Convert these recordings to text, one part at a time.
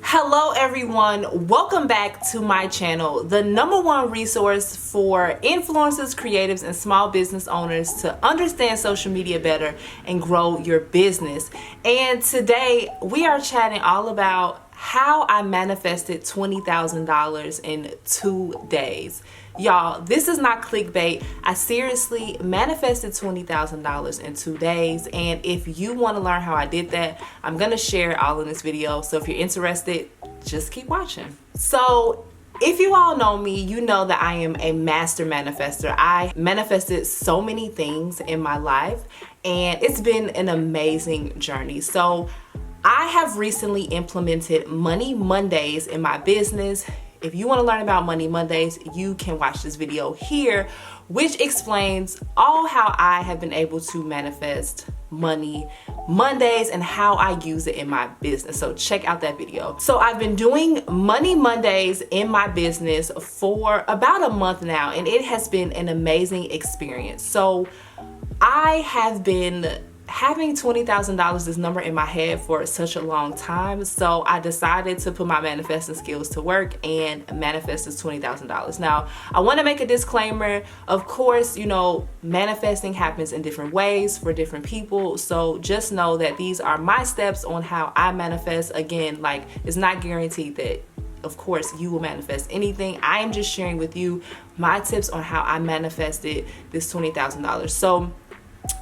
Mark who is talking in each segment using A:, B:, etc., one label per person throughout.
A: Hello everyone, welcome back to my channel, the #1 resource for influencers, creatives, and small business owners to understand social media better and grow your business. And today we are chatting all about how I manifested $20,000 in 2 days. Y'all, this is not clickbait. I seriously manifested $20,000 in 2 days. And if you want to learn how I did that, I'm going to share it all in this video. So if you're interested, just keep watching. So if you all know me, you know that I am a master manifester. I manifested so many things in my life and it's been an amazing journey. So I have recently implemented Money Mondays in my business. If you want to learn about Money Mondays, you can watch this video here, which explains all how I have been able to manifest Money Mondays and how I use it in my business. So check out that video. So I've been doing Money Mondays in my business for about a month now, and it has been an amazing experience. So I have been having $20,000, this number in my head, for such a long time. So I decided to put my manifesting skills to work and manifest this $20,000. Now, I want to make a disclaimer. Of course, you know, manifesting happens in different ways for different people. So just know that these are my steps on how I manifest. Again, like, it's not guaranteed that of course you will manifest anything. I am just sharing with you my tips on how I manifested this $20,000. So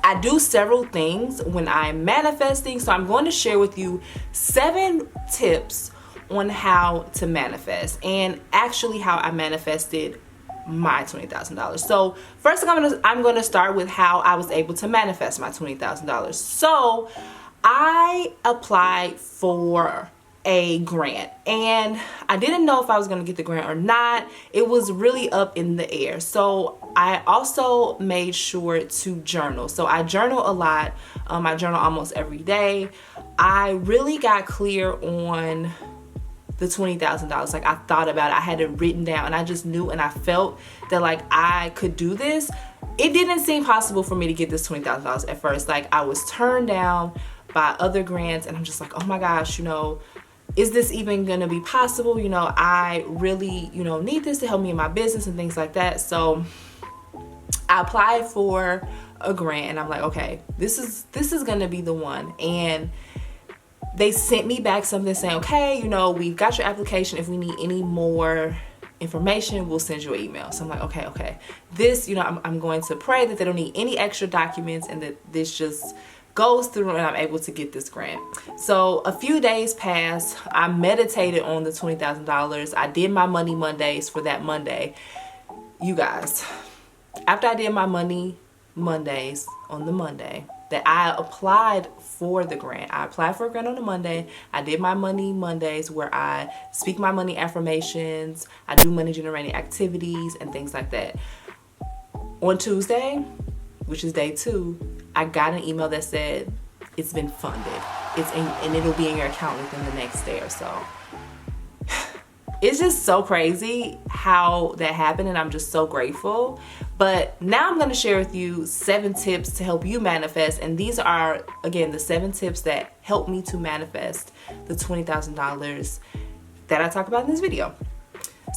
A: I do several things when I'm manifesting, so I'm going to share with you 7 tips on how to manifest and actually how I manifested my $20,000. So first I'm going to start with how I was able to manifest my $20,000. So I applied for a grant and I didn't know if I was going to get the grant or not. It was really up in the air. So I also made sure to journal. So I journal a lot. I journal almost every day. I really got clear on the $20,000. Like, I thought about it. I had it written down and I just knew and I felt that like I could do this. It didn't seem possible for me to get this $20,000 at first. Like, I was turned down by other grants and I'm just like, oh my gosh, you know, is this even gonna be possible? You know, I really, you know, need this to help me in my business and things like that. So I applied for a grant and I'm like, okay, this is gonna be the one. And they sent me back something saying, okay, you know, we've got your application. If we need any more information, we'll send you an email. So I'm like, okay. This, you know, I'm going to pray that they don't need any extra documents and that this just goes through and I'm able to get this grant. So a few days passed. I meditated on the $20,000. I did my Money Mondays for that Monday. You guys, after I did my Money Mondays on the Monday that I applied for the grant, I applied for a grant on the Monday. I did my Money Mondays where I speak my money affirmations. I do money generating activities and things like that. On Tuesday, which is day 2, I got an email that said it's been funded. And it'll be in your account within the next day or so. It's just so crazy how that happened and I'm just so grateful. But now I'm going to share with you 7 tips to help you manifest. And these are, again, the 7 tips that help me to manifest the $20,000 that I talk about in this video.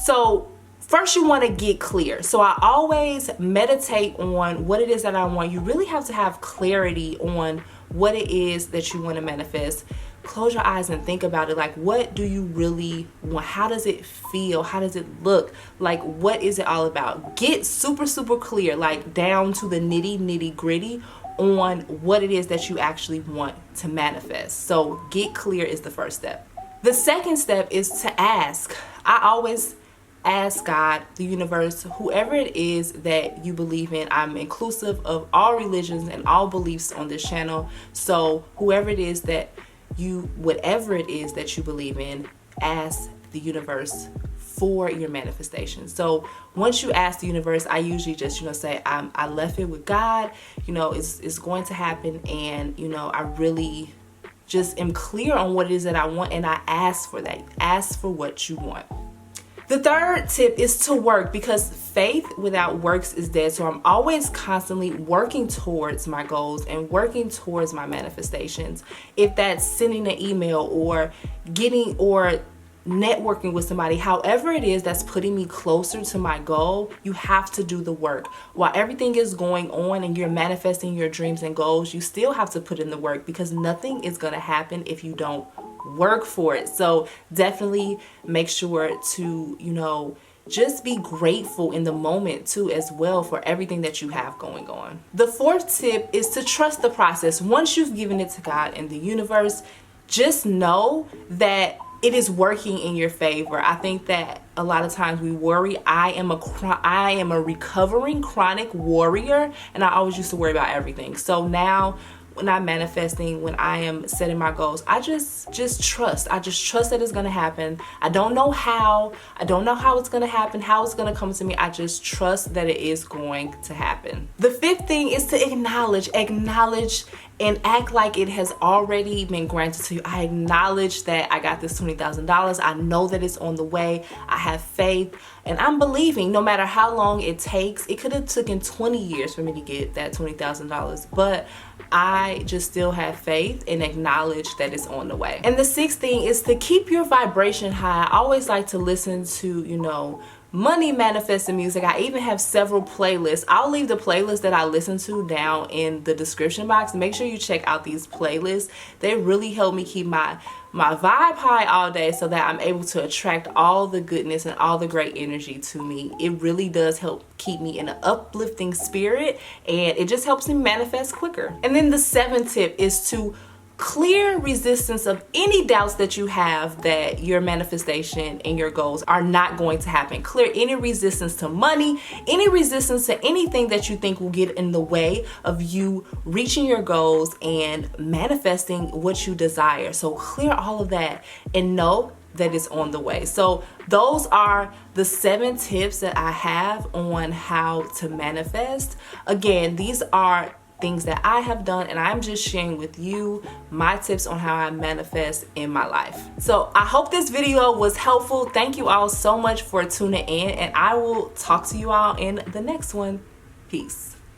A: So first, you want to get clear. So I always meditate on what it is that I want. You really have to have clarity on what it is that you want to manifest. Close your eyes and think about it. Like, what do you really want? How does it feel? How does it look? Like, what is it all about? Get super clear, like down to the nitty gritty on what it is that you actually want to manifest. So get clear is the first step. The second step is to ask. I always ask God, the universe, whoever it is that you believe in. I'm inclusive of all religions and all beliefs on this channel. So whoever it is that whatever it is that you believe in, ask the universe for your manifestation. So once you ask the universe, I usually just, you know, say, I left it with God, you know, it's going to happen. And, you know, I really just am clear on what it is that I want. And I ask for that. Ask for what you want. The third tip is to work, because faith without works is dead. So I'm always constantly working towards my goals and working towards my manifestations. If that's sending an email or getting or networking with somebody, however it is that's putting me closer to my goal, you have to do the work. While everything is going on and you're manifesting your dreams and goals, you still have to put in the work, because nothing is going to happen if you don't work for it. So definitely make sure to, just be grateful in the moment too as well for everything that you have going on. The fourth tip is to trust the process. Once you've given it to God and the universe, just know that it is working in your favor. I think that a lot of times we worry. I am a recovering chronic worrier, and I always used to worry about everything. So now when I'm manifesting, when I am setting my goals, I just trust. I just trust that it's going to happen. I don't know how. I don't know how it's going to happen, how it's going to come to me. I just trust that it is going to happen. The fifth thing is to acknowledge and act like it has already been granted to you. I acknowledge that I got this $20,000. I know that it's on the way. I have faith, and I'm believing no matter how long it takes. It could have taken 20 years for me to get that $20,000, but I just still have faith and acknowledge that it's on the way. And the sixth thing is to keep your vibration high. I always like to listen to, money manifesting music. I even have several playlists. I'll leave the playlist that I listen to down in the description box. Make sure you check out these playlists. They really help me keep my vibe high all day, so that I'm able to attract all the goodness and all the great energy to me. It really does help keep me in an uplifting spirit, and it just helps me manifest quicker. And then the seventh tip is to clear resistance of any doubts that you have that your manifestation and your goals are not going to happen. Clear any resistance to money, any resistance to anything that you think will get in the way of you reaching your goals and manifesting what you desire. So clear all of that and know that it's on the way. So those are the 7 tips that I have on how to manifest. Again, these are things that I have done, and I'm just sharing with you my tips on how I manifest in my life. So I hope this video was helpful. Thank you all so much for tuning in, and I will talk to you all in the next one. Peace.